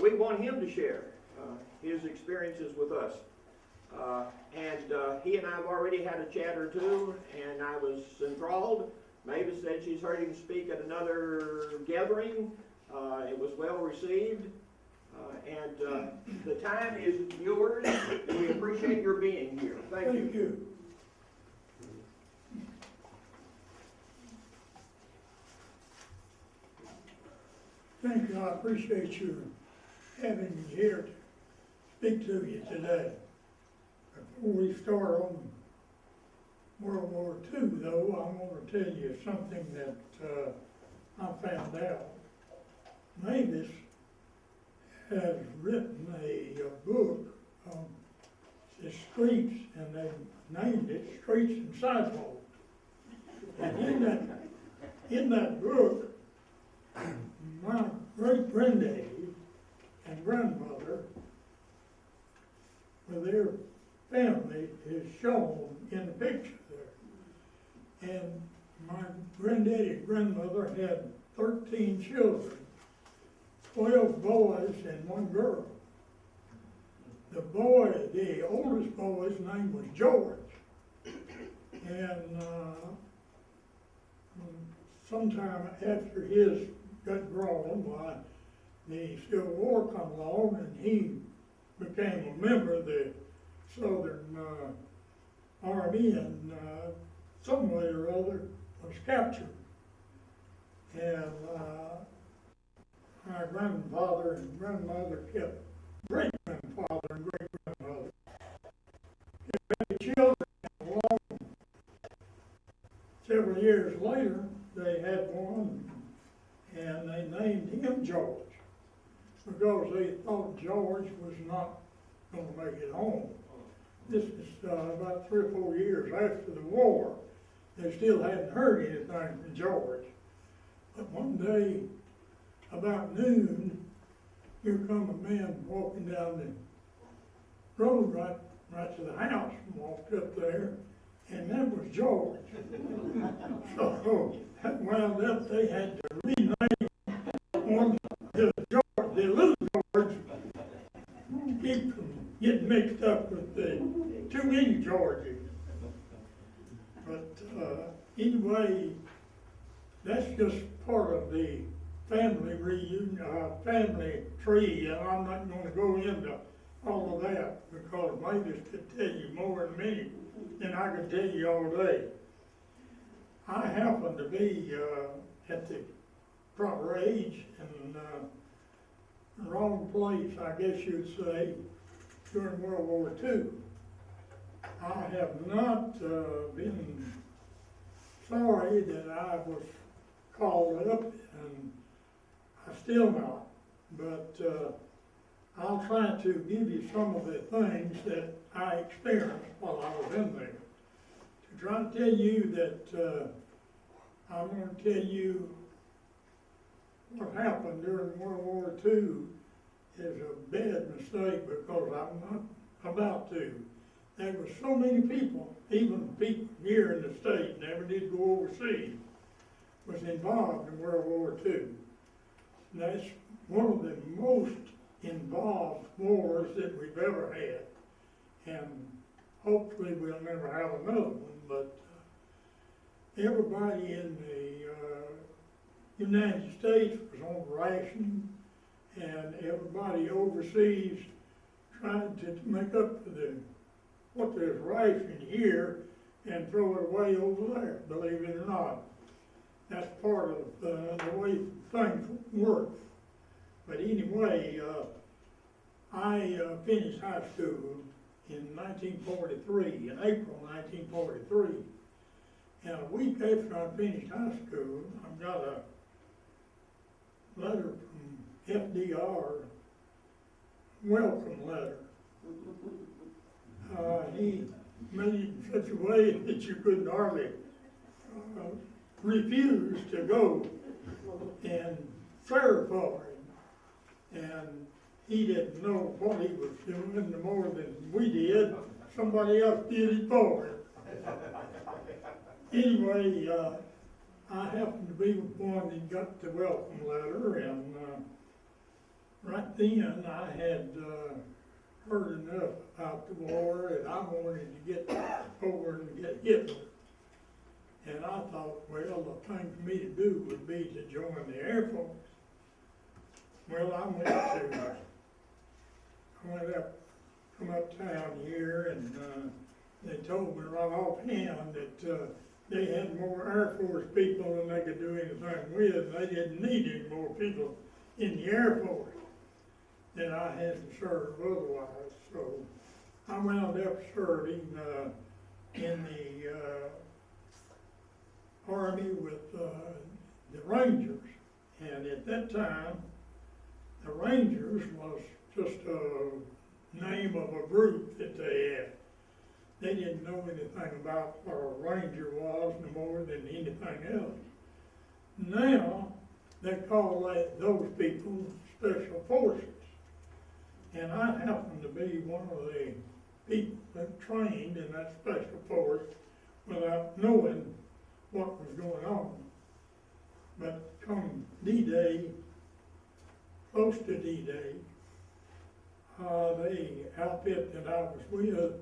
we want him to share his experiences with us. He and I have already had a chat or two, and I was enthralled. Mavis said she's heard him speak at another gathering. It was well received. The time is yours. We appreciate your being here. Thank you. Thank you. Thank you. I appreciate you having me here to speak to you today. Before we start on World War II, though, I'm going to tell you something that I found out. Mavis has written a book on the streets, and they named it Streets and Sidewalks. And in that book, my great-granddaddy and grandmother, with their family, is shown in the picture there. And my granddaddy and grandmother had 13 children, 12 boys and 1 girl. The oldest boy's name was George. And sometime after his got grown, the Civil War come along, and he became a member of the Southern Army, and some way or other was captured. And my grandfather and grandmother kept great-grandfather and great-grandmother kept children along. Several years later, they had one, and they named him George because they thought George was not going to make it home. This is about 3 or 4 years after the war. They still hadn't heard anything from George. But one day, about noon, here come a man walking down the road right to the house, and walked up there, and that was George. So that wound up, they had to rename one to George, the little George, keep from getting mixed up with the too many Georges. But anyway, that's just part of the family reunion, family tree, and I'm not going to go into all of that because Mavis could tell you more in me than I could tell you all day. I happen to be at the proper age and the wrong place, I guess you'd say, during World War II. I have not been sorry that I was called up, and I still not, but I'll try to give you some of the things that I experienced while I was in there. To try to tell you that I'm going to tell you what happened during World War II is a bad mistake because I'm not about to. There were so many people, even people here in the state, never did go overseas, was involved in World War II. And that's one of the most involved wars that we've ever had. And hopefully we'll never have another one, but everybody in the United States was on rationing, and everybody overseas tried to make up for what there's rationing here and throw it away over there, believe it or not. That's part of the way things work. But anyway, I finished high school in 1943, in April 1943. And a week after I finished high school, I got a letter from FDR, welcome letter. He made it in such a way that you couldn't hardly refuse to go and serve for him. And he didn't know what he was doing no more than we did. Somebody else did it for him. Anyway, I happened to be the one that got the welcome letter, and right then, I had, heard enough about the war that I wanted to get over and get Hitler. And I thought, well, the thing for me to do would be to join the Air Force. Well, I went up, from uptown here, and, they told me right offhand that, they had more Air Force people than they could do anything with. They didn't need any more people in the Air Force than I had to serve otherwise. So I wound up serving, in the, Army with, the Rangers. And at that time, the Rangers was just a name of a group that they had. They didn't know anything about what a Ranger was no more than anything else. Now, they call those people Special Forces. And I happened to be one of the people that trained in that Special Force without knowing what was going on. But come D-Day, close to D-Day, the outfit that I was with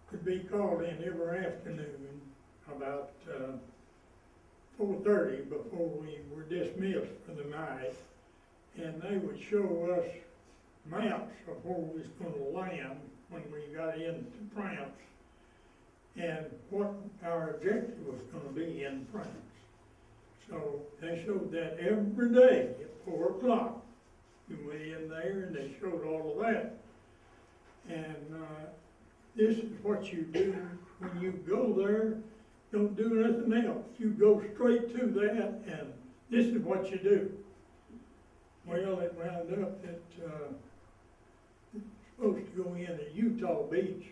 could be called in every afternoon about 4:30 before we were dismissed for the night, and they would show us maps of where we was going to land when we got into France and what our objective was going to be in France. So they showed that every day at 4 o'clock. We went in there and they showed all of that. And this is what you do when you go there. Don't do nothing else. You go straight to that, and this is what you do. Well, it wound up that it's supposed to go in at Utah Beach.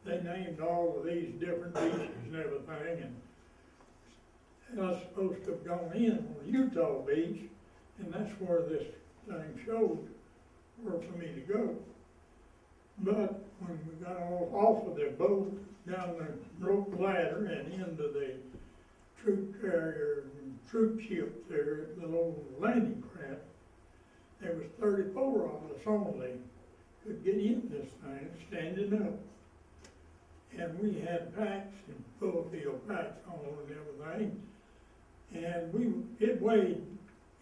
They named all of these different beaches and everything, and I was supposed to have gone in on Utah Beach, and that's where this thing showed where for me to go. But when we got off of the boat, down the rope ladder and into the troop carrier, troop ship there, the little landing craft, there was 34 of us only could get in this thing standing up. And we had packs and full field packs on and everything. And it weighed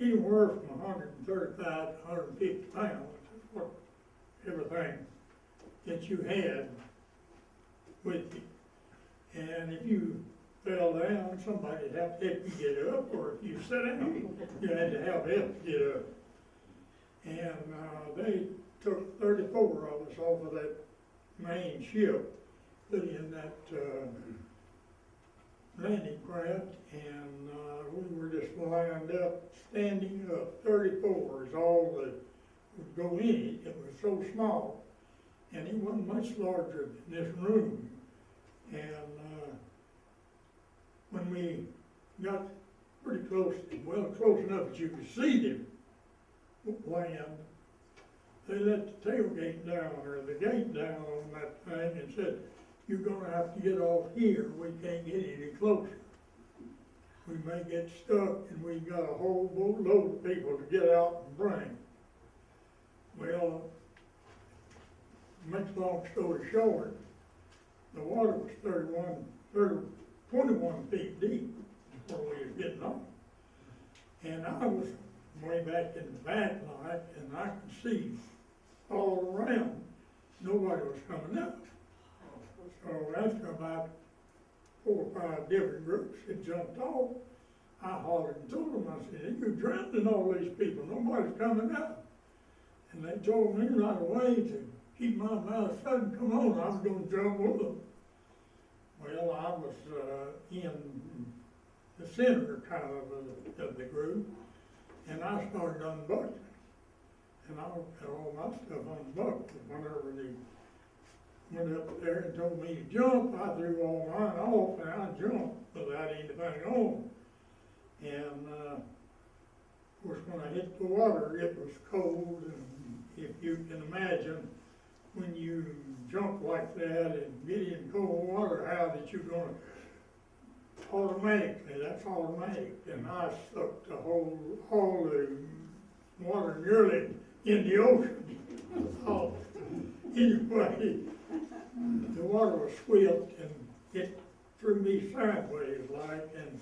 anywhere from 135 to 150 pounds, that's what everything that you had with you. And if you fell down, somebody'd have to help you get up, or if you sat down, you had to have help to get up. And they took 34 of us off of that main ship, put in that landing craft, and we were just lined up, standing up. 34 is all that would go in it. It was so small, and it wasn't much larger than this room. And when we got pretty close, well, close enough that you could see them land, they let the tailgate down, or the gate down on that thing, and said, "You're gonna have to get off here. We can't get any closer. We may get stuck, and we got a whole boatload of people to get out and bring." Well, make long story short, the water was 21 feet deep before we was getting on. And I was way back in the back light, and I could see all around. Nobody was coming up. So after about 4 or 5 different groups had jumped off, I hollered and told them, I said, "You're drowning all these people, nobody's coming up." And they told me right away to keep my mouth shut and come on, I was gonna jump with them. Well, I was in the center kind of the group, and I started unbuckling. And I had all my stuff unbuckled. Whenever they went up there and told me to jump, I threw all mine off, and I jumped without anything on. And of course, when I hit the water, it was cold, and if you can imagine, when you jump like that and get in cold water, how that you're gonna automatically, that's automatic. And I sucked all the water nearly in the ocean. Oh, anyway, the water was swift and it threw me sideways like, and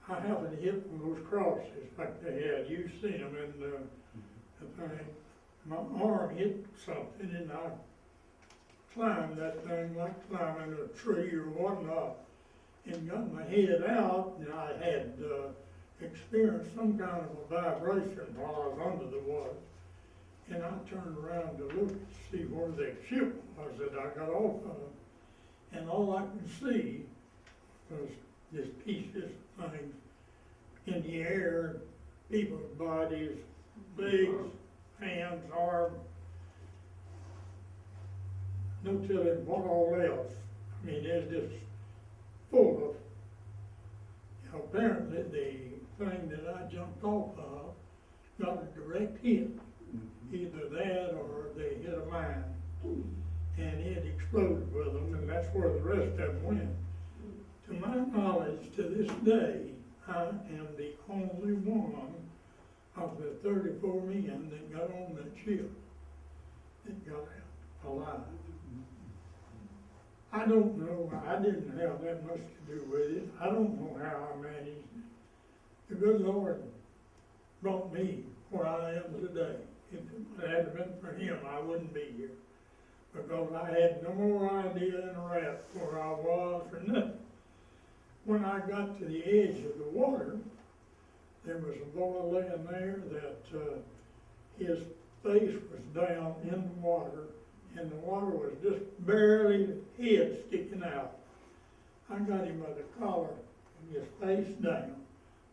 I happened to hit one of those crosses like they had. You've seen them in the thing. My arm hit something and I climbed that thing like climbing a tree or whatnot, and got my head out, and I had experienced some kind of a vibration while I was under the water. And I turned around to look to see where the ship was that I got off of, and all I could see was just pieces of things in the air, people's bodies, legs, hands, arms, no telling what all else. I mean, it's just full of, apparently the thing that I jumped off of got a direct hit. Either that or they hit a mine, and it exploded with them, and that's where the rest of them went. To my knowledge, to this day, I am the only one of the 34 men that got on that ship that got out alive. I don't know, I didn't have that much to do with it. I don't know how I managed it. The good Lord brought me where I am today. If it hadn't been for him, I wouldn't be here. Because I had no more idea than a rat where I was or nothing. When I got to the edge of the water, there was a boy laying there that his face was down in the water, and the water was just barely head sticking out. I got him by the collar and his face down.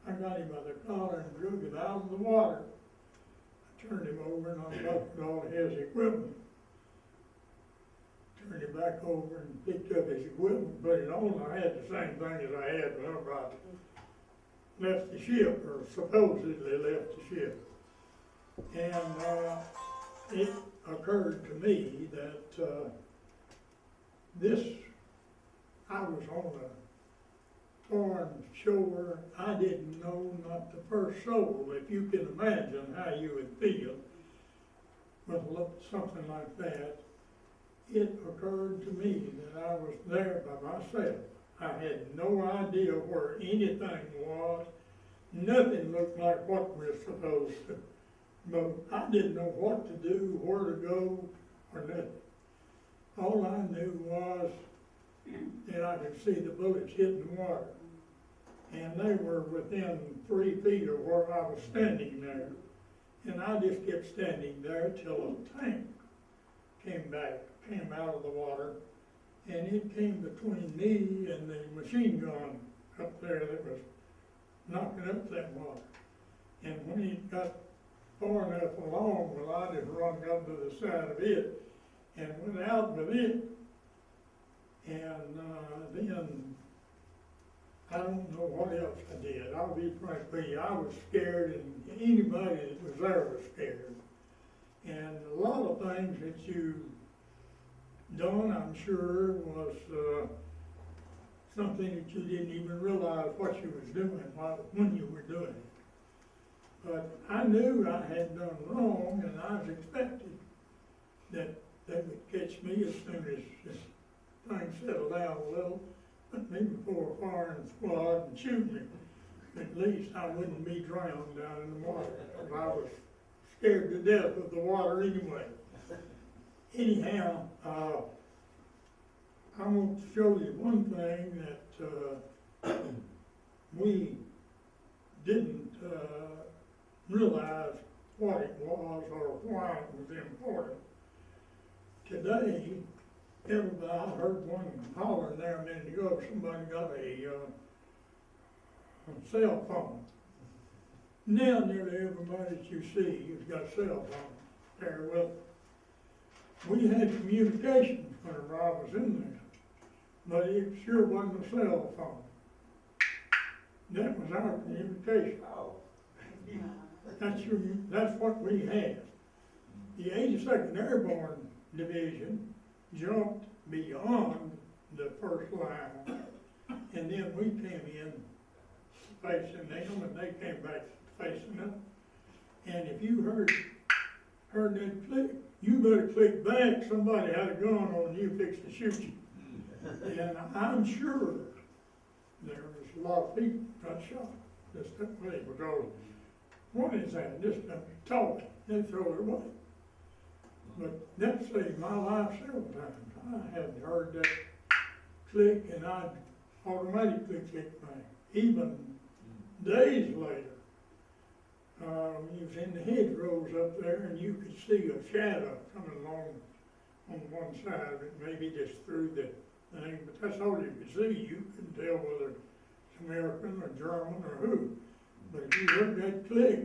I got him by the collar and drew him out of the water. I turned him over and unbuckled all his equipment. Turned him back over and picked up his equipment, put it on. I had the same thing as I had whenever I left the ship, or supposedly left the ship. And it occurred to me that I was on a foreign shore. I didn't know not the first soul. If you can imagine how you would feel with something like that, it occurred to me that I was there by myself. I had no idea where anything was. Nothing looked like what we're supposed to. But I didn't know what to do, where to go, or nothing. All I knew was that I could see the bullets hitting the water. And they were within 3 feet of where I was standing there. And I just kept standing there till a tank came out of the water, and it came between me and the machine gun up there that was knocking up that water. And when it got far enough along, well, I just run up to the side of it and went out with it. And then I don't know what else I did. I'll be frank with you. I was scared, and anybody that was there was scared. And a lot of things that you done, I'm sure, was something that you didn't even realize what you was doing when you were doing it. But I knew I had done wrong, and I was expecting that they would catch me as soon as this thing settled down a little, put me before a firing squad and shoot me. At least I wouldn't be drowned down in the water, because I was scared to death of the water anyway. Anyhow, I want to show you one thing that we didn't realize what it was or why it was important. Today, everybody, I heard one holler there a minute ago, somebody got a cell phone. Now nearly everybody that you see has got a cell phone there with them. We had communications whenever I was in there, but it sure wasn't a cell phone. That was our communication. Oh. That's what we had. The 82nd Airborne Division jumped beyond the first line, and then we came in facing them, and they came back facing us. And if you heard heard that click, you better click back, somebody had a gun on you, fixed to shoot you. And I'm sure there was a lot of people got shot just that way, because what is that, just a toy, they throw it away. But that saved my life several times. I had heard that click and I'd automatically click back, even days later. We was in the hedgerows up there and you could see a shadow coming along on one side of it, maybe just through the thing, but that's all you could see. You couldn't tell whether it's American or German or who. But if you heard that click,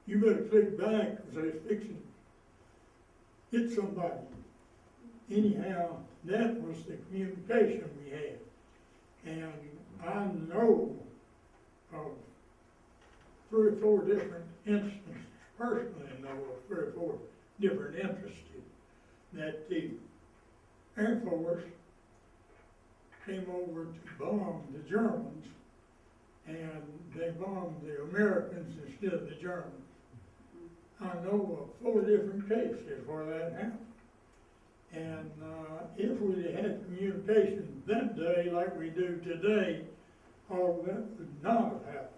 you better click back because they're fixing to hit somebody. Anyhow, that was the communication we had. And I know of 3 or 4 different instances, personally know of 3 or 4 different instances, that the Air Force came over to bomb the Germans, and they bombed the Americans instead of the Germans. I know of 4 different cases where that happened. And if we had communication that day like we do today, all of that would not have happened.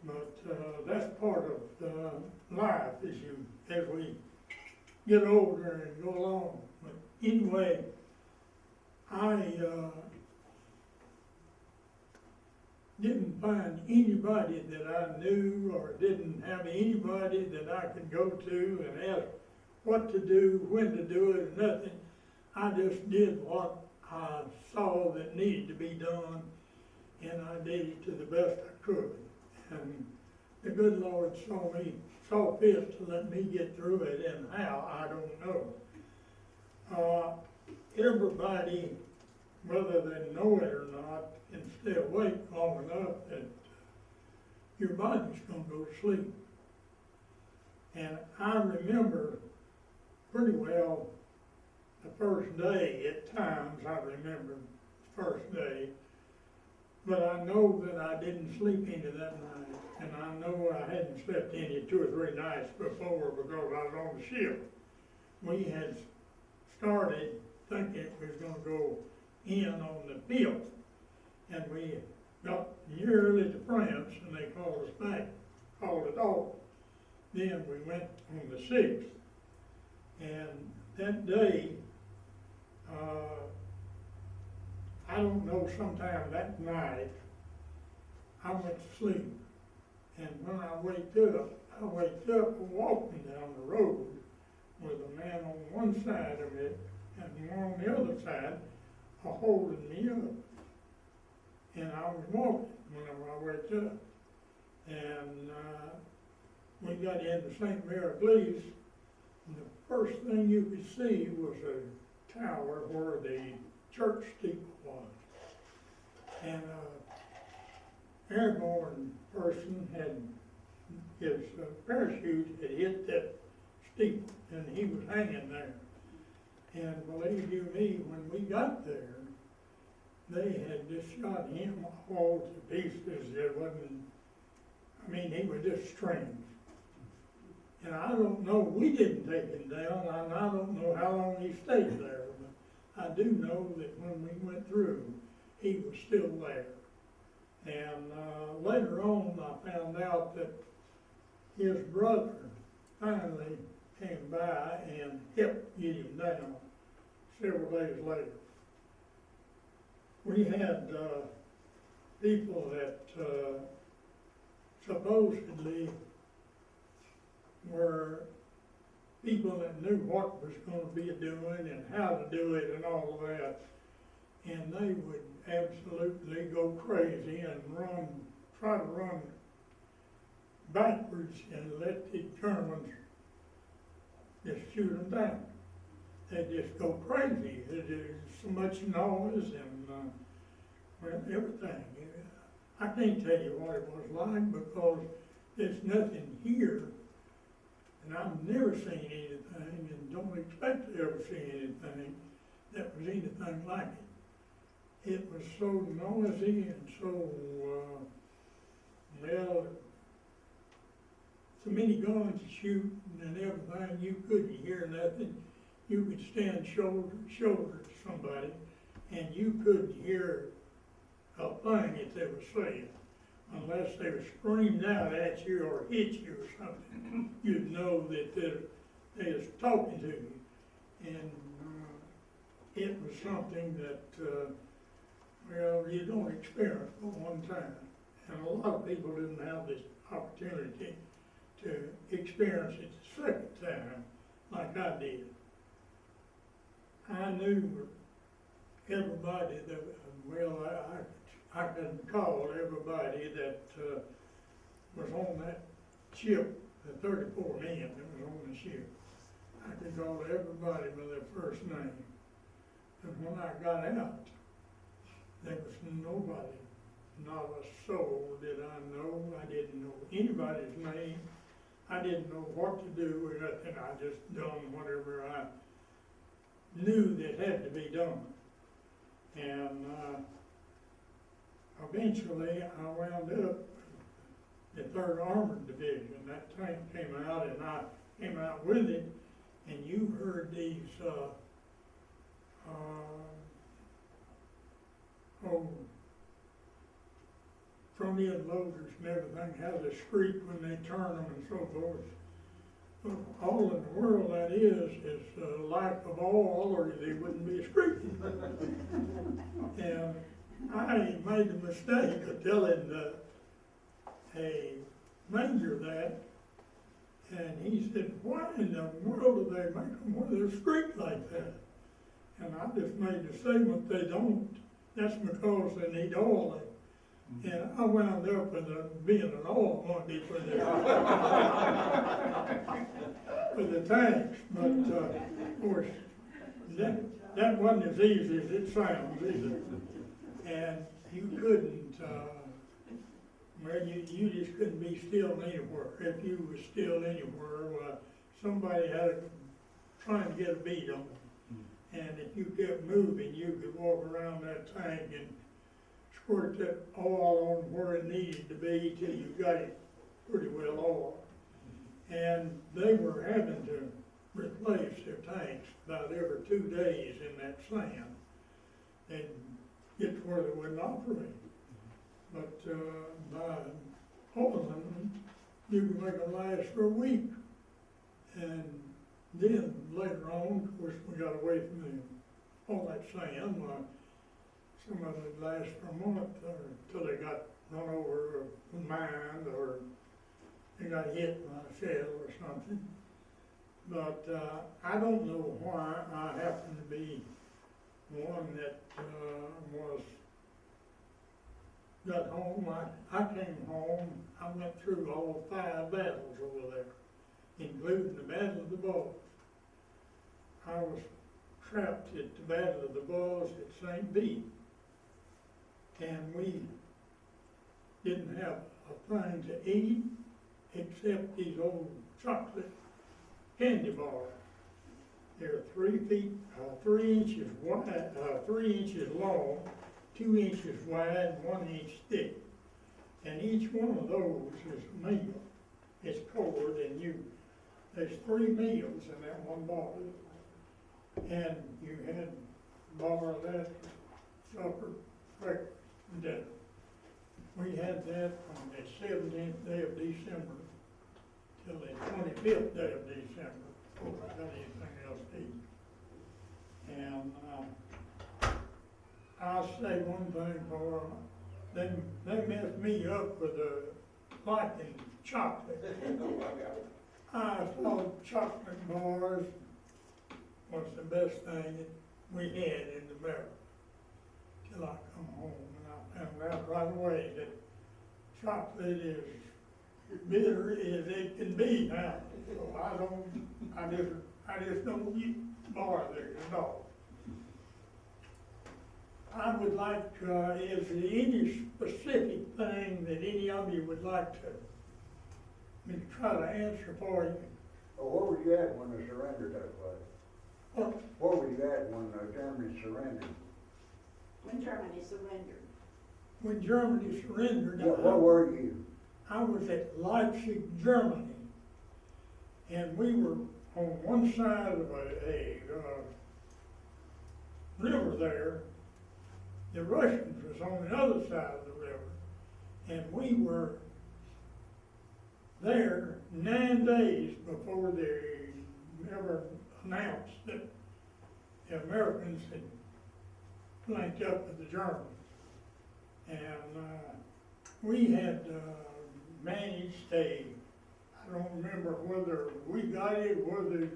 But that's part of life as we get older and go along. But anyway, I didn't find anybody that I knew, or didn't have anybody that I could go to and ask what to do, when to do it, or nothing. I just did what I saw that needed to be done, and I did it to the best I could. And the good Lord saw fit to let me get through it, and how, I don't know. Everybody, whether they know it or not, can stay awake long enough that your body's gonna go to sleep. And I remember pretty well the first day. At times I remember the first day, but I know that I didn't sleep into that night, and I know I hadn't slept any 2 or 3 nights before because I was on the ship. We had started thinking it was gonna go in on the 5th, and we got nearly to France, and they called us back, called it off. Then we went on the 6th, and that day, I don't know, sometime that night, I went to sleep. And when I wake up walking down the road with a man on one side of it and one on the other side holding me up. And I was walking whenever I waked up. And we got into St. Mary Glees, and the first thing you could see was a tower where the church steeple was. And an airborne person had, his parachute had hit that steeple, and he was hanging there. And believe you me, when we got there, they had just shot him all to pieces. There wasn't, I mean, he was just strings. And I don't know, we didn't take him down, and I don't know how long he stayed there, but I do know that when we went through, he was still there. And later on, I found out that his brother finally came by and helped get him down several days later. We had people that supposedly were people that knew what was going to be doing and how to do it and all of that. And they would absolutely go crazy and try to run backwards and let the Germans just shoot them down. They'd just go crazy. There's so much noise and everything. I can't tell you what it was like because there's nothing here. And I've never seen anything and don't expect to ever see anything that was anything like it. It was so noisy and so, so many guns shooting and everything, you couldn't hear nothing. You could stand shoulder to shoulder to somebody, and you couldn't hear a thing that they were saying, unless they were screaming out at you or hit you or something. You'd know that they was talking to you. And it was something that, well, you don't experience for one time. And a lot of people didn't have this opportunity to experience it the second time like I did. I knew everybody that, well, I could call everybody that was on that ship, the 34 men that was on the ship. I could call everybody by their first name. And when I got out, there was nobody, not a soul did I know. I didn't know anybody's name. I didn't know what to do or nothing. I just done whatever I knew that had to be done. And eventually I wound up the 3rd Armored Division. That tank came out and I came out with it, and you heard these front end loaders and everything has a screech when they turn them and so forth. But all in the world that is lack of oil, or they wouldn't be screeching. And I made the mistake of telling a major that, and he said, "Why in the world do they make them when they screech like that?" And I just made the statement, "They don't. That's because they need oil." And I wound up with being an oil monkey for the tanks. But of course, that wasn't as easy as it sounds, either. And you couldn't, well, you just couldn't be still anywhere. If you were still anywhere, somebody had trying to get a beat on it. And if you kept moving, you could walk around that tank and squirt that oil on where it needed to be till you got it pretty well oiled. And they were having to replace their tanks about every 2 days in that sand and get to where they wouldn't operate. But by oiling them, you can make them last for a week. And then later on, of course, we got away from all that sand. Some of it last for a month or till they got run over or mined or they got hit by a shell or something. But I don't know why I happened to be one that got home. I came home. I went through all 5 battles over there, including the Battle of the Bulge. I was trapped at the Battle of the Bulge at St. Pete. And we didn't have a thing to eat except these old chocolate candy bars. They're 3 inches wide, 3 inches long, 2 inches wide, 1 inch thick. And each one of those is a meal. It's cold, and there's 3 meals in that one bar. And you had bar that, supper, breakfast, and dinner. We had that from the 17th day of December till the 25th day of December, before we got anything else to eat. And I'll say one thing for them. They messed me up with liking chocolate. I thought chocolate bars was the best thing that we had in the barrel till I come home. And I found out right away that chocolate is bitter as it can be now. So I just don't eat bars at all. I would like, is there any specific thing that any of you would like me to try to answer for you? Well, where were you at when the surrender took place? What? Where were you at when Germany surrendered? When Germany surrendered. When Germany surrendered, Where were you? I was at Leipzig, Germany. And we were on one side of a river there. The Russians was on the other side of the river. And we were there 9 days before they ever announced that the Americans had linked up with the Germans. And we had managed I don't remember whether we got it, whether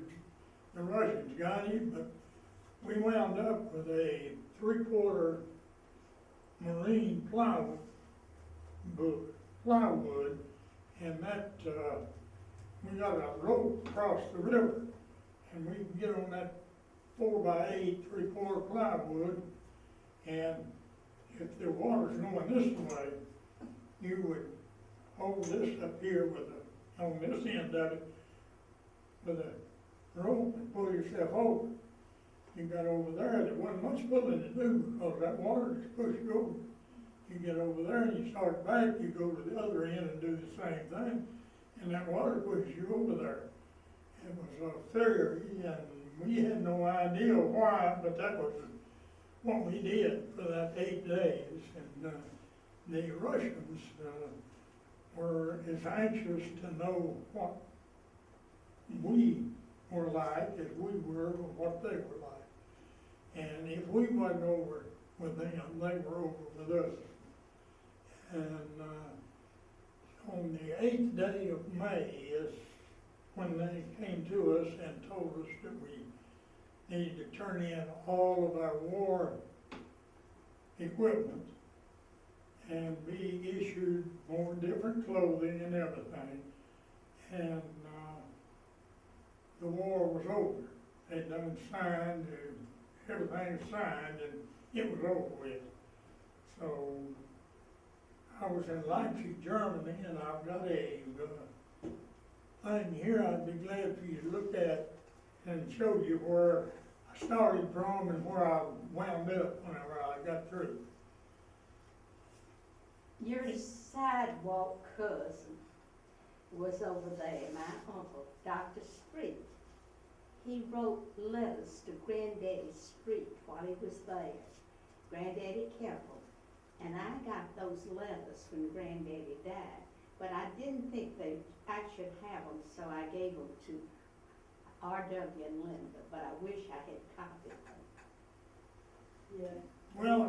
the Russians got it, but we wound up with a 3/4 marine plywood, and that, we got a rope across the river, and we could get on that 4x8 3/4 plywood, and if the water's going this way, you would hold this up here on this end of it, with a rope and pull yourself over. You got over there, there wasn't much pulling to do because that water just pushed you over. You get over there and you start back, you go to the other end and do the same thing, and that water pushes you over there. It was a theory, and we had no idea why, but that was what we did for that 8 days. And the Russians were as anxious to know what we were like as we were what they were like. And if we wasn't over with them, they were over with us. And on the 8th day of May is when they came to us and told us that we needed to turn in all of our war equipment and be issued more different clothing and everything. And the war was over. They'd done signed, everything was signed, and it was over with. So I was in Leipzig, Germany, and I've got a thing here I'd be glad for you to look at and show you where I started from and where I wound up whenever I got through. Your sidewalk cousin was over there, my uncle, Dr. Street. He wrote letters to Granddaddy Street while he was there, Granddaddy Careful. And I got those letters when Granddaddy died, but I didn't think I should have them, so I gave them to R.W. and Linda, but I wish I had copied them. Yeah. Well,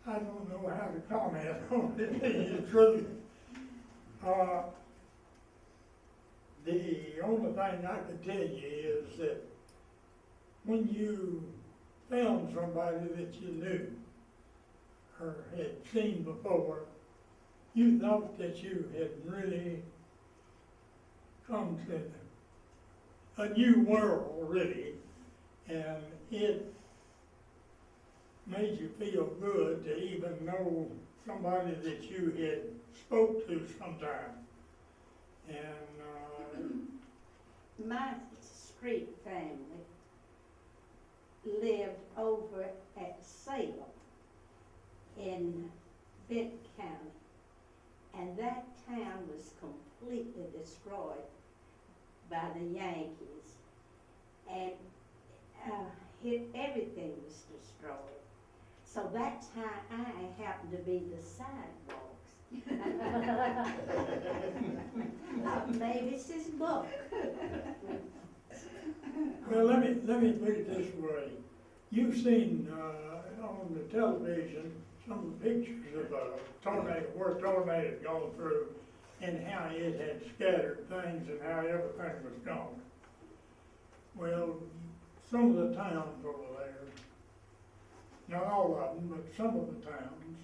I don't know how to comment on it, to tell you the truth. The only thing I could tell you is that when you found somebody that you knew or had seen before, you thought that you had really come to a new world, really, and it made you feel good to even know somebody that you had spoke to sometime. And my Street family lived over at Salem in Benton County, and that town was completely destroyed by the Yankees, and everything was destroyed. So that's how I happened to be the sidewalks. Maybe it's his book. well, let me put it this way. You've seen on the television some of the pictures of a tornado, where a tornado had gone through, and how it had scattered things and how everything was gone. Well, some of the towns over there, not all of them, but some of the towns,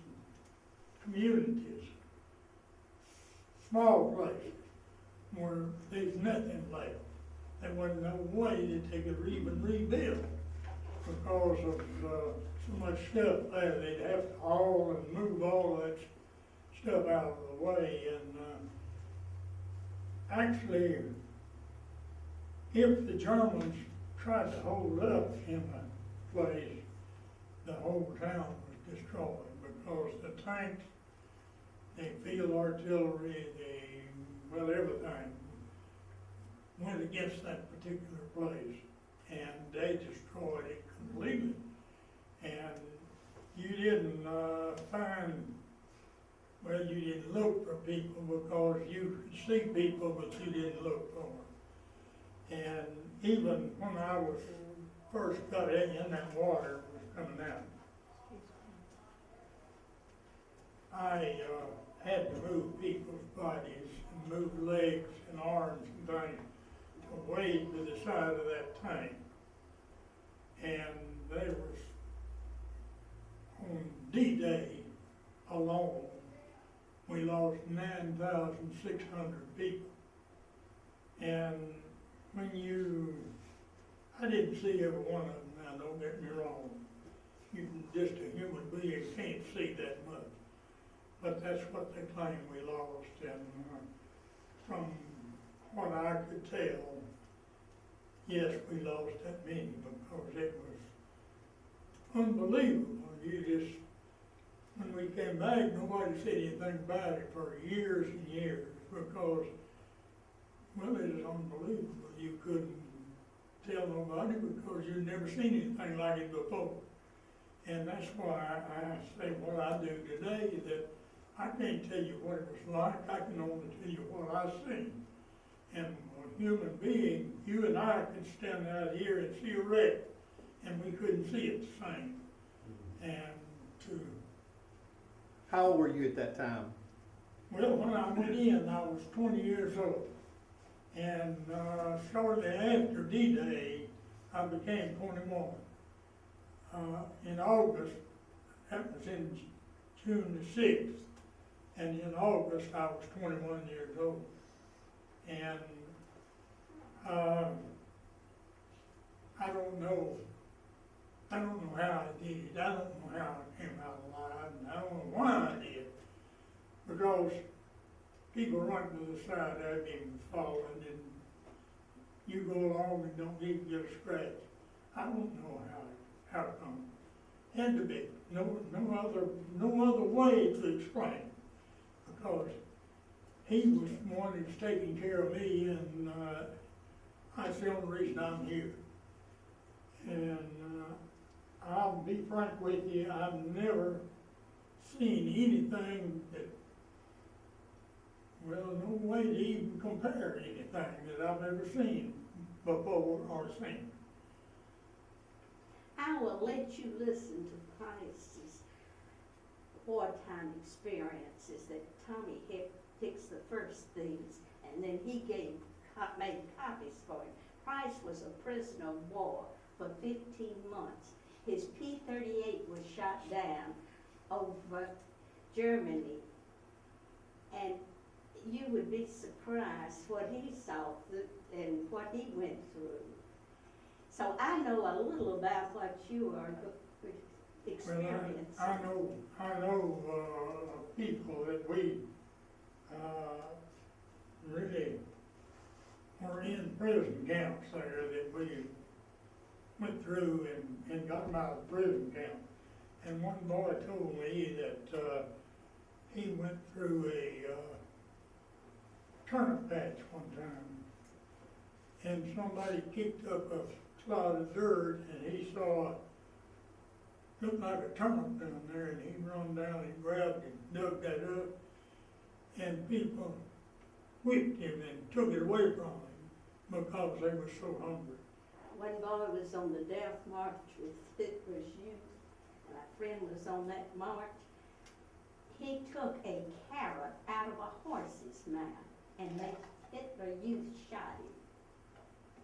communities, small places, where there's nothing left. There wasn't no way that they could even rebuild because of so much stuff there. They'd have to haul and move all that stuff out of the way. And actually, if the Germans tried to hold up in the place, the whole town was destroyed because the tanks, the field artillery, the well, everything went against that particular place, and they destroyed it completely. And you didn't find, well, you didn't look for people because you could see people, but you didn't look for them. And even when I was first got in that water was coming out, I had to move people's bodies and move legs and arms and things to wade to the side of that tank. And there was, on D-Day alone, we lost 9,600 people. And when I didn't see every one of them now, don't get me wrong. Just a human being can't see that much. But that's what they claim we lost, and from what I could tell, yes, we lost that many because it was unbelievable. When we came back, nobody said anything about it for years and years because, well, it is unbelievable. You couldn't tell nobody because you'd never seen anything like it before. And that's why I say what I do today, that I can't tell you what it was like, I can only tell you what I've seen. And a human being, you and I could stand out here and see a wreck, and we couldn't see it the same. And How old were you at that time? well, when I went in, I was 20 years old. And shortly after D-Day, I became 21. In August, that was in June the 6th, and in August, I was 21 years old. And I don't know how I did it. I don't know how I came out alive, and I don't know why I did. Because people run to the side of him falling, and you go along and don't even get a scratch. I don't know how it come. Had to be no other way to explain, because he was the one who was taking care of me, and that's the only reason I'm here. And I'll be frank with you, I've never seen anything that, well, no way to even compare anything that I've ever seen before or seen. I will let you listen to Price's wartime experiences, that Tommy fixed the first things, and then he made copies for him. Price was a prisoner of war for 15 months. His P-38 was shot down over Germany, and you would be surprised what he saw and what he went through. So I know a little about what you are experiencing. Well, I know people that we really were in prison camps there that we went through and got them out of the prison camp. And one boy told me that he went through a turnip patch one time, and somebody kicked up a clod of dirt, and he saw looked like a turnip down there, and he run down and grabbed and dug that up, and people whipped him and took it away from him because they were so hungry. One boy was on the death march with Hitler's Youth, and a friend was on that march. He took a carrot out of a horse's mouth, and the Hitler Youth shot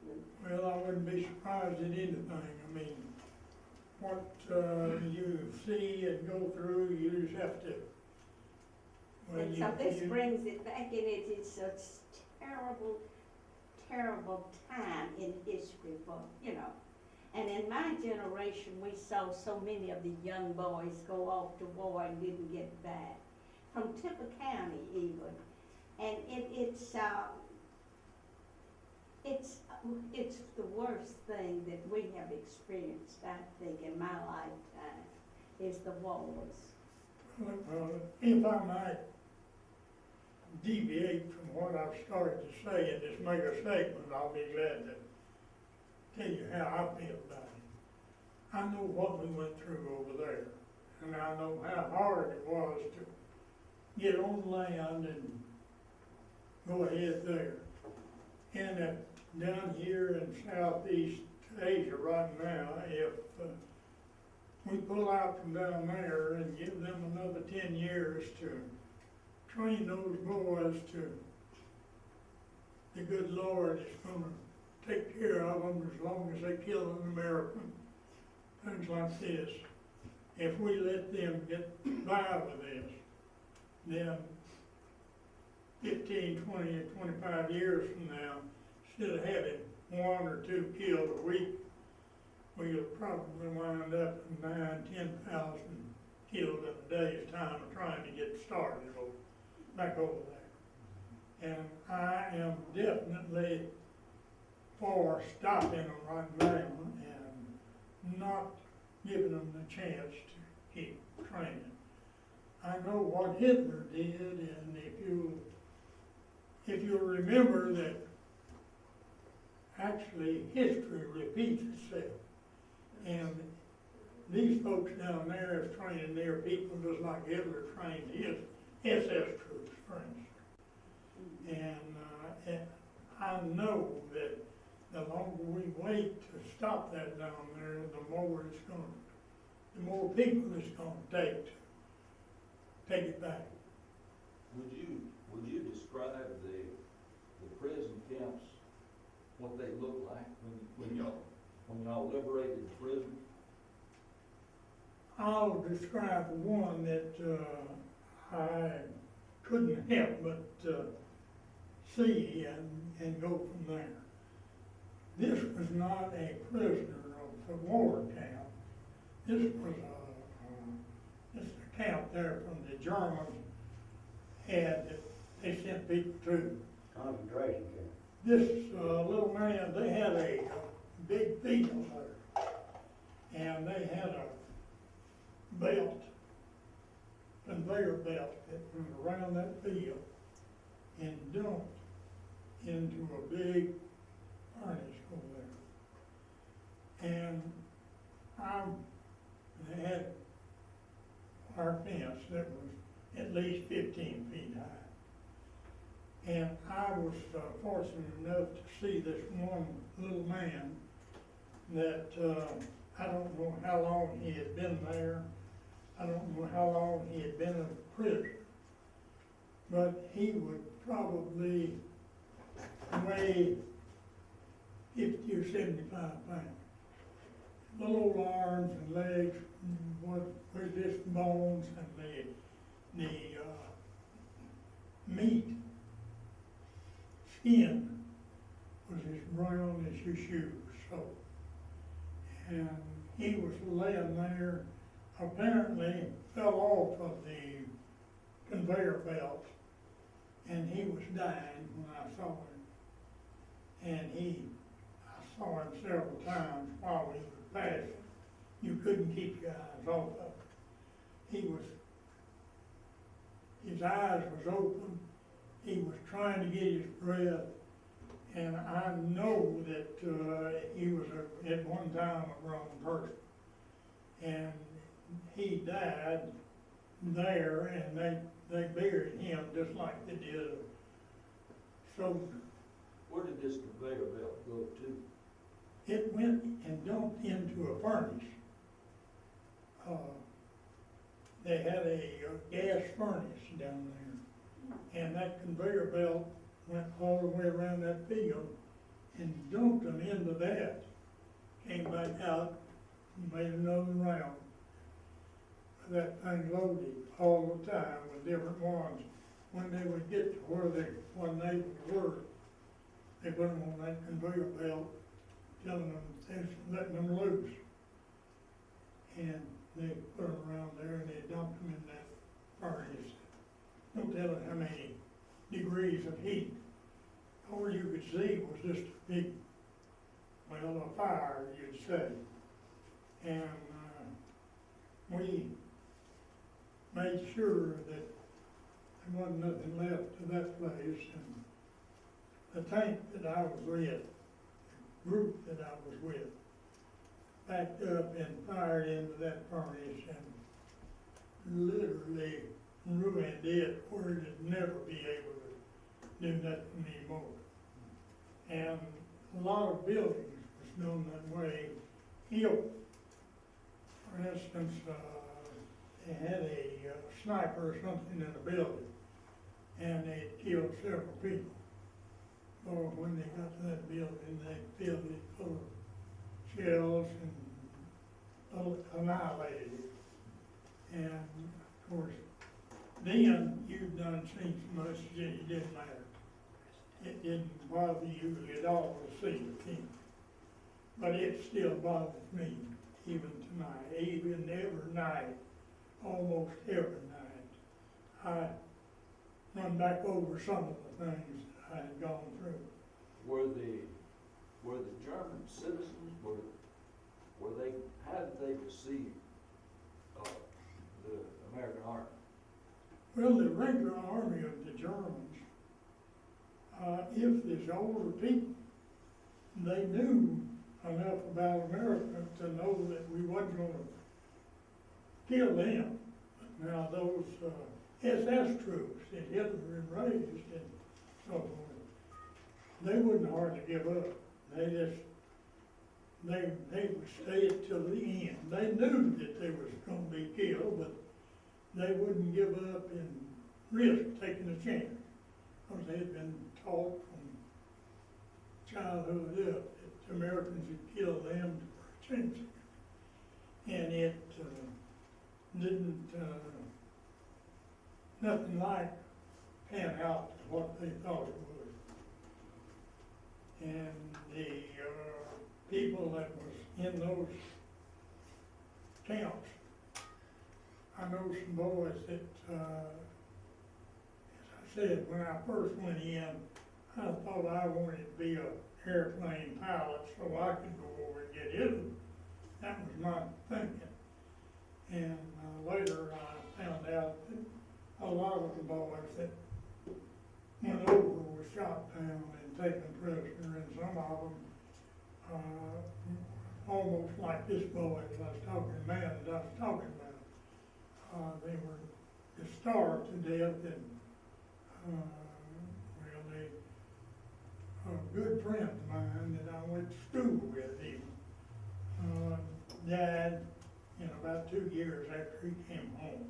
him. Well, I wouldn't be surprised at anything. I mean, what you see and go through, you just have to. Well, And so this brings it back, and it is a terrible, terrible time in history for, And in my generation, we saw so many of the young boys go off to war and didn't get back, from Tippah County even. And it's the worst thing that we have experienced, I think, in my lifetime, is the wars. If I might deviate from what I've started to say and just make a statement, I'll be glad to tell you how I feel about it. I know what we went through over there, and I know how hard it was to get on land and go ahead there. And down here in Southeast Asia right now, if we pull out from down there and give them another 10 years to train those boys to, the good Lord is gonna take care of them as long as they kill an American, things like this. If we let them get by with this, then 15, 20, and 25 years from now, instead of having 1 or 2 killed a week, we'll probably wind up with 9,000-10,000 killed in a day's time of trying to get started back over there. And I am definitely for stopping them right now and not giving them the chance to keep training. I know what Hitler did, and if you remember that actually history repeats itself. And these folks down there is training their people just like Hitler trained his SS troops, for instance. And I know that the longer we wait to stop that down there, the more people it's gonna take to take it back. Would you describe the prison camps, what they look like when y'all liberated the prison? I'll describe one that I couldn't help but see and go from there. This was not a prisoner of war camp. This was a camp there from the Germans had that they sent people to. Concentration camp. This little man, they had a big field there, and they had a belt, conveyor belt that went around that field and dumped into a big furnace over there. And they had our fence that was at least 15 feet high. And I was fortunate enough to see this one little man that I don't know how long he had been there. I don't know how long he had been a prisoner. But he would probably weigh 50 or 75 pounds. Little old arms and legs with just bones, and the meat skin was as brown as your shoes. So, and he was laying there, apparently fell off of the conveyor belt, and he was dying when I saw him. And I saw him several times while we were passing. You couldn't keep your eyes off of him. His eyes was open. He was trying to get his breath, and I know that he was at one time a grown person. And he died there, and they buried him just like they did a soldier. Where did this conveyor belt go to? It went and dumped into a furnace. They had a gas furnace down there, and that conveyor belt went all the way around that field and dumped them into that. Came back out and made another round. That thing loaded all the time with different ones. When they would get to where they wasn't able to work, they put them on that conveyor belt, telling them letting them loose. And they put them around there and they dumped them in that furnace. Don't tell it how many degrees of heat. All you could see was just a big, well, a fire, you'd say. And we made sure that there wasn't nothing left to that place, and the tank that I was with, the group that I was with, backed up and fired into that furnace and literally ruined it where it'd never be able to do nothing anymore. And a lot of buildings was done that way. For instance, they had a sniper or something in a building, and they killed several people. Or when they got to that building, they filled it full of shells and annihilated it. And of course, then you've done seen so much that it didn't matter. It didn't bother you at all to see the thing. But it still bothers me even tonight, even every night, almost every night. I run back over some of the things that I had gone through. Were the German citizens, were they, how did they receive, the American Army? Well, the regular army of the Germans, if there's older people, they knew enough about America to know that we wasn't gonna kill them. But now those SS troops that Hitler had raised and so on, they wouldn't hardly give up. They would stay it till the end. They knew that they was gonna be killed, but they wouldn't give up and risk taking a chance. Because they had been taught from childhood up that the Americans would kill them for a chance. And it didn't, nothing like pan out to what they thought it would. And the people that was in those camps, I know some boys that, as I said, when I first went in, I thought I wanted to be a airplane pilot so I could go over and get in. That was my thinking. And later I found out that a lot of the boys that went over were shot down and taken prisoner, and some of them, almost like this boy that I was talking, man that I was talking about, they were just starved to death, and a good friend of mine that I went to school with even, died in about 2 years after he came home,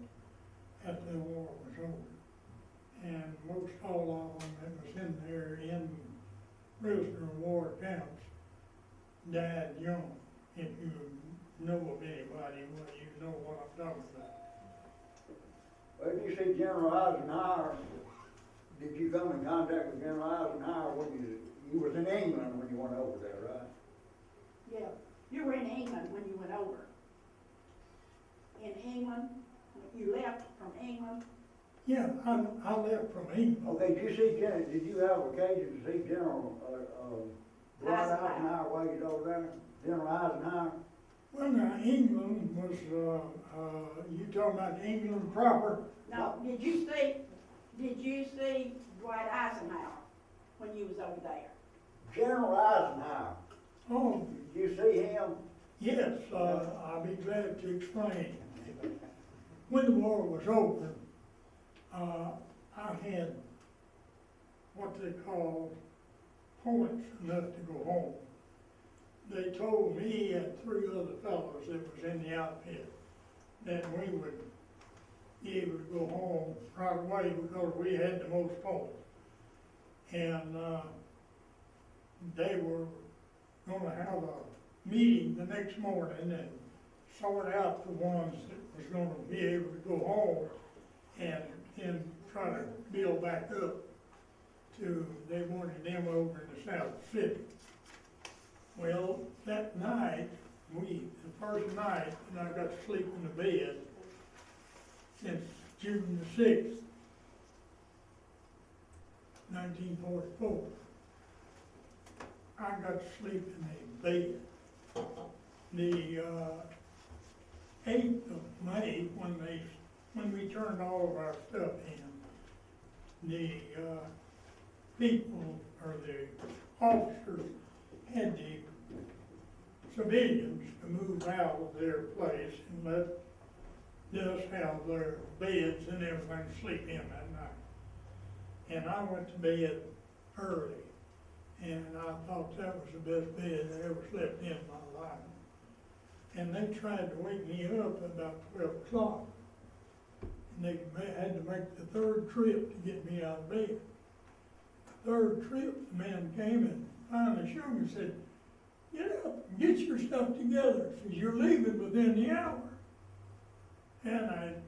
after the war was over. And most all of them that was in there in prisoner of war camps died young. If you know of anybody, well, you know what I'm talking about. Well, you see General Eisenhower, did you come in contact with General Eisenhower when you was in England when you went over there, right? Yeah, you were in England when you went over. In England, you left from England. Yeah, I left from England. Okay, did you have occasion to see General, Dwight Eisenhower while you was over there? General Eisenhower? Well, now, England was, you talking about England proper? No, did you see Dwight Eisenhower when you was over there? General Eisenhower, Oh, did you see him? yes, I'll be glad to explain. When the war was over, I had what they called points enough to go home. They told me and 3 other fellows that was in the outfit that we would be able to go home right away because we had the most points. And they were gonna have a meeting the next morning and sort out the ones that was gonna be able to go home and then try to build back up to, they wanted them over in the South Pacific. Well, that night, the first night, and I got to sleep in the bed since June the 6th, 1944. I got to sleep in a bed. The 8th of May, when we turned all of our stuff in, the, people, or the officers had the civilians to move out of their place and let us have their beds and everything to sleep in that night. And I went to bed early, and I thought that was the best bed I ever slept in my life. And they tried to wake me up about 12 o'clock. And they had to make the third trip to get me out of bed. The third trip, the man came and finally showed me and said, "Get up and get your stuff together, says you're leaving within the hour." And it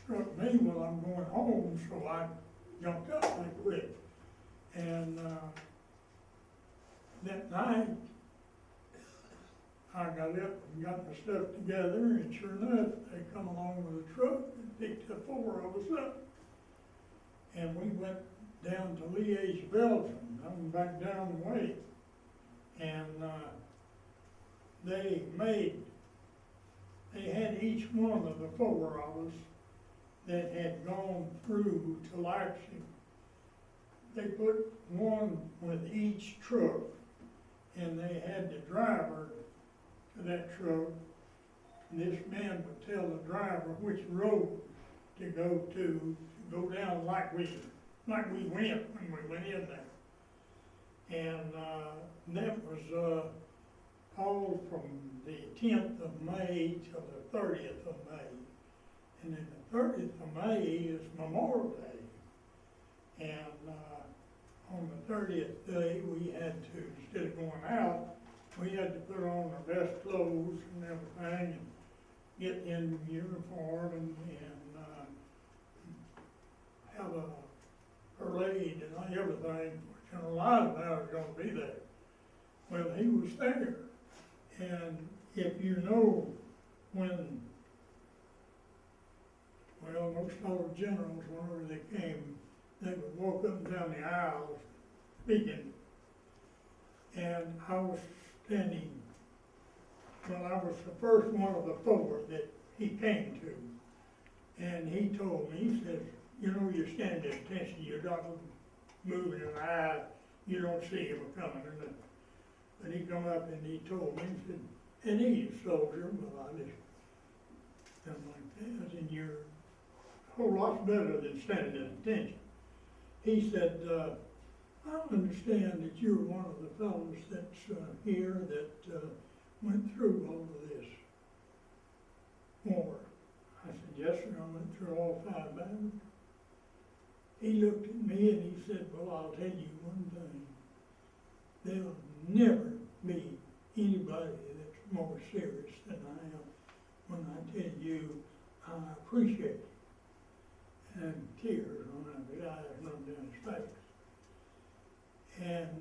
struck me, well, I'm going home, so I jumped up right quick. And that night, I got up and got my stuff together, and sure enough, they come along with a truck and picked the 4 of us up. And we went down to Liège, Belgium, and back down the way. And they had each one of the 4 of us that had gone through to Leipzig. They put one with each truck, and they had the driver to that truck. And this man would tell the driver which road to go down like we went when we went in there. And that was all from the 10th of May till the 30th of May. And then the 30th of May is Memorial Day. And on the 30th day, we had to, instead of going out, we had to put on our best clothes and everything and get in uniform and have a parade and everything. General Eisenhower was going to be there. Well, he was there. And if you know when, well, most all the generals, whenever they came, they would walk up and down the aisles speaking. And I was standing, well, I was the first one of the 4 that he came to. And he told me, he says, you know, you're standing at attention, you're not moving an eye, you don't see him coming or nothing. But he come up and he told me, he said, and he's a soldier, but I just, I'm like that, and you're a whole lot better than standing at attention. He said, I understand that you're one of the fellows that's here that went through all of this war. I said, yes, sir, I went through all 5 battles. He looked at me and he said, well, I'll tell you one thing. There'll never be anybody that's more serious than I am when I tell you I appreciate it. And tears run out of his eyes, run down his face. And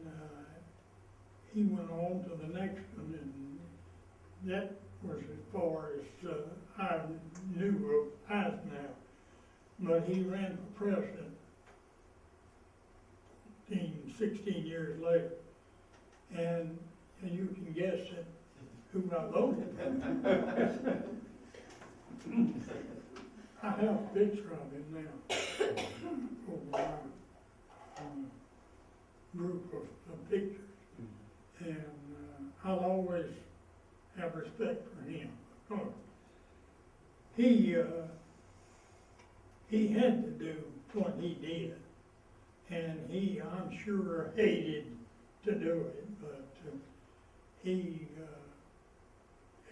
he went on to the next one, and that was as far as I knew of Eisenhower. But he ran for president 16 years later. And you can guess who I voted for. I have a picture of him now over my group of pictures. And I'll always have respect for him, of course. He had to do what he did, and he, I'm sure, hated to do it, but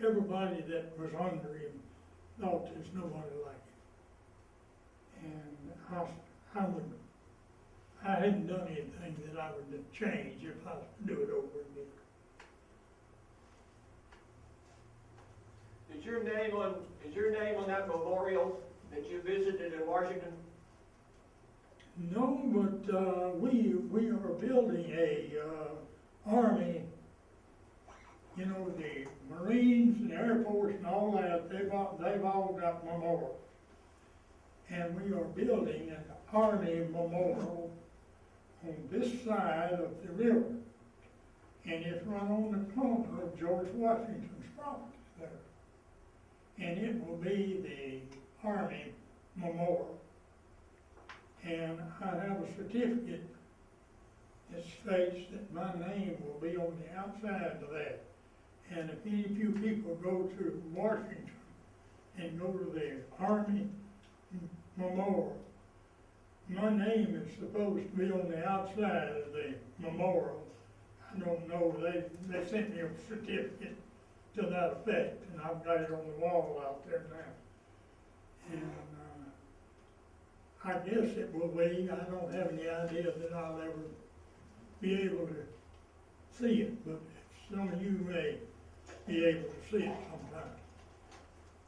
everybody that was under him thought there's nobody like him. And I hadn't done anything that I would change if I was to do it over again. Is your name on that memorial that you visited in Washington? No, but we are building a Army, you know, the Marines and the Air Force and all that, they've all got memorials. And we are building an Army memorial on this side of the river. And it's right on the corner of George Washington's property there. And it will be the Army memorial. And I have a certificate that states that my name will be on the outside of that. And if any few people go to Washington and go to the Army Memorial, my name is supposed to be on the outside of the memorial. I don't know, they sent me a certificate to that effect, and I've got it on the wall out there now. And, I guess it will be, I don't have any idea that I'll ever be able to see it, but some of you may be able to see it sometime.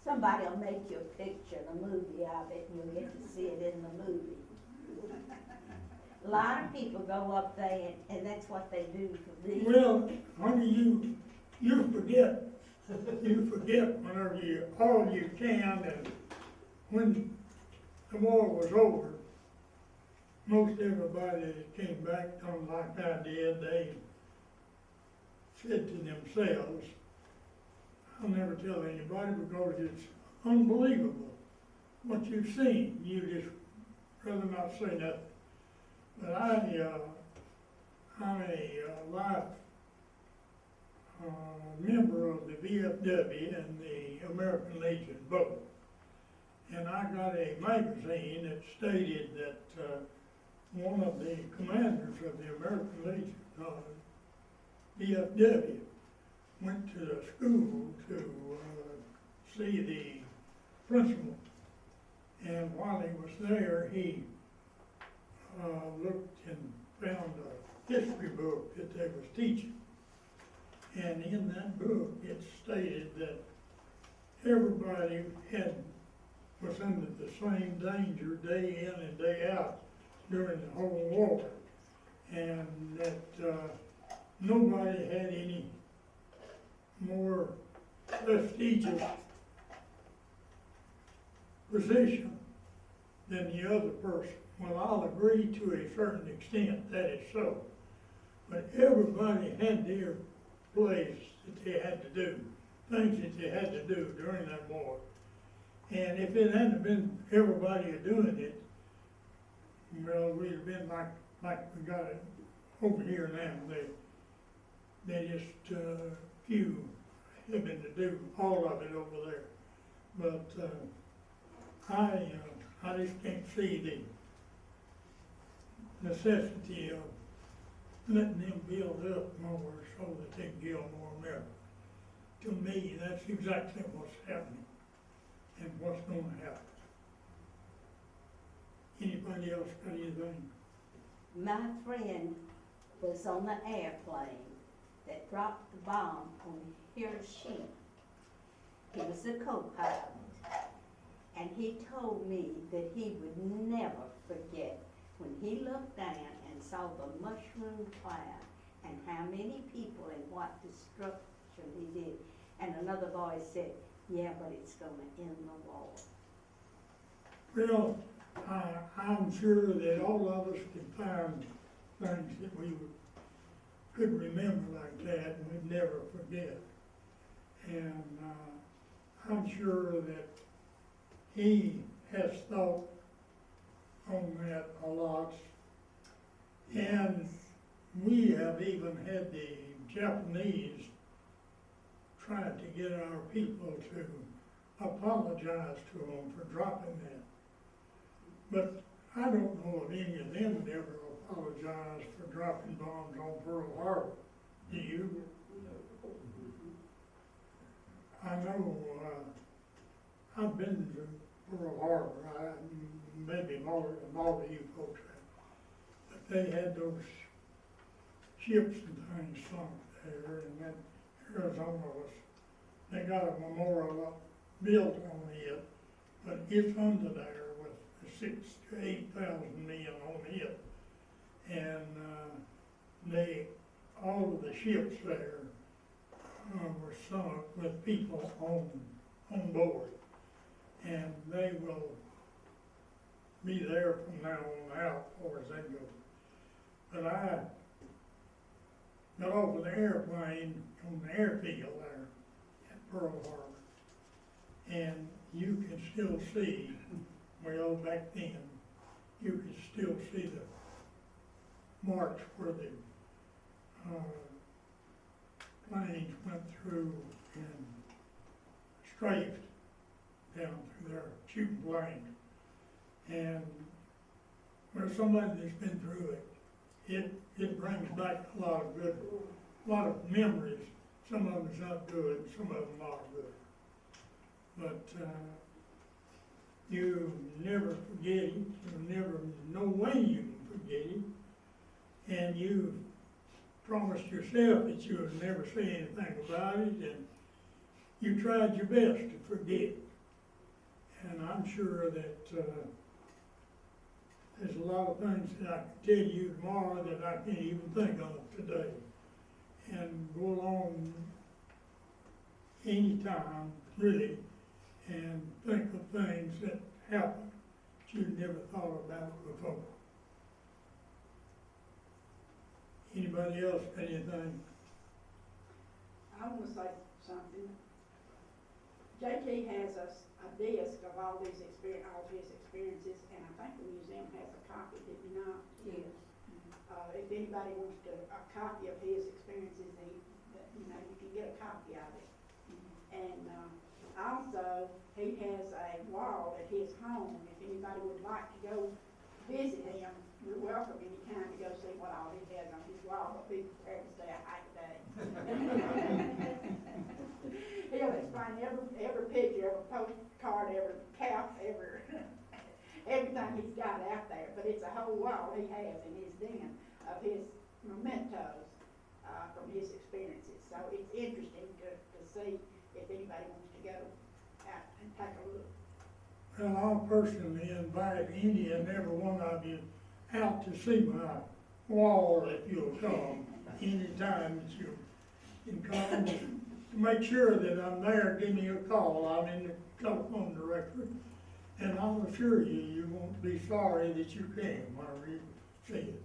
Somebody will make you a picture and a movie of it, and you'll get to see it in the movie. A lot of people go up there, and that's what they do for me. Well, honey, you forget whenever all you can, and when the war was over, most everybody that came back done like I did, they said to themselves, I'll never tell anybody because it's unbelievable what you've seen. You just rather not say nothing. But I'm a life member of the VFW and the American Legion both. And I got a magazine that stated that one of the commanders of the American Legion, VFW, went to the school to see the principal. And while he was there, he looked and found a history book that they was teaching. And in that book, it stated that everybody was under the same danger day in and day out during the whole war. And that nobody had any more prestigious position than the other person. Well, I'll agree to a certain extent, that is so. But everybody had their place that they had to do, things that they had to do during that war. And if it hadn't been everybody doing it, well, we'd have been like we got it over here now. They just few having to do all of it over there. But I just can't see the necessity of letting them build up more so that they can kill more Americans. To me, that's exactly what's happening and what's going to happen. Anybody else got anything? My friend was on the airplane that dropped the bomb on Hiroshima. He was a co-pilot, and he told me that he would never forget when he looked down and saw the mushroom cloud and how many people and what destruction he did. And another boy said, yeah, but it's going to end the war. Well, I'm sure that all of us can find things that we could remember like that and we'd never forget. And I'm sure that he has thought on that a lot. And we have even had the Japanese try to get our people to apologize to them for dropping that. But I don't know if any of them would ever apologize for dropping bombs on Pearl Harbor. Do you? I know, I've been to Pearl Harbor, maybe more of you folks have. But they had those ships and things sunk there, and then Arizona they got a memorial up, built on it, but it's under there with 6,000 to 8,000 men on it. And all of the ships there were sunk with people on board. And they will be there from now on out, as far as they go. But I got off of the airplane on the airfield there at Pearl Harbor. And you can still see, well, back then, you could still see the marks where the, planes went through and strafed down through there, shooting planes. And when somebody that's been through it, it brings back a lot of memories. Some of them's not good, some of them are good. But, you never forget it, you never, no way you can forget it. And you promised yourself that you would never say anything about it, and you tried your best to forget. And I'm sure that, there's a lot of things that I can tell you tomorrow that I can't even think of today. And go along anytime, really, and think of things that happened that you never thought about before. Anybody else got anything? I want to say something. JT has a disc of all his experiences, and I think the museum has a copy, did you not? Yes. If anybody wants a copy of his experiences, you can get a copy of it. And also, he has a wall at his home. If anybody would like to go visit him, you're welcome anytime to go see what all he has on his wall, but be prepared to stay a hike day. He'll explain every picture, every postcard, every cap, everything he's got out there. But it's a whole wall he has in his den of his mementos from his experiences. So it's interesting to see if anybody wants to go out and take a look. Well, I'll personally invite any and every one of you out to see my wall if you'll come anytime that you can come. To make sure that I'm there, give me a call. I'm in the telephone directory. And I'll assure you, you won't be sorry that you came whenever you see it.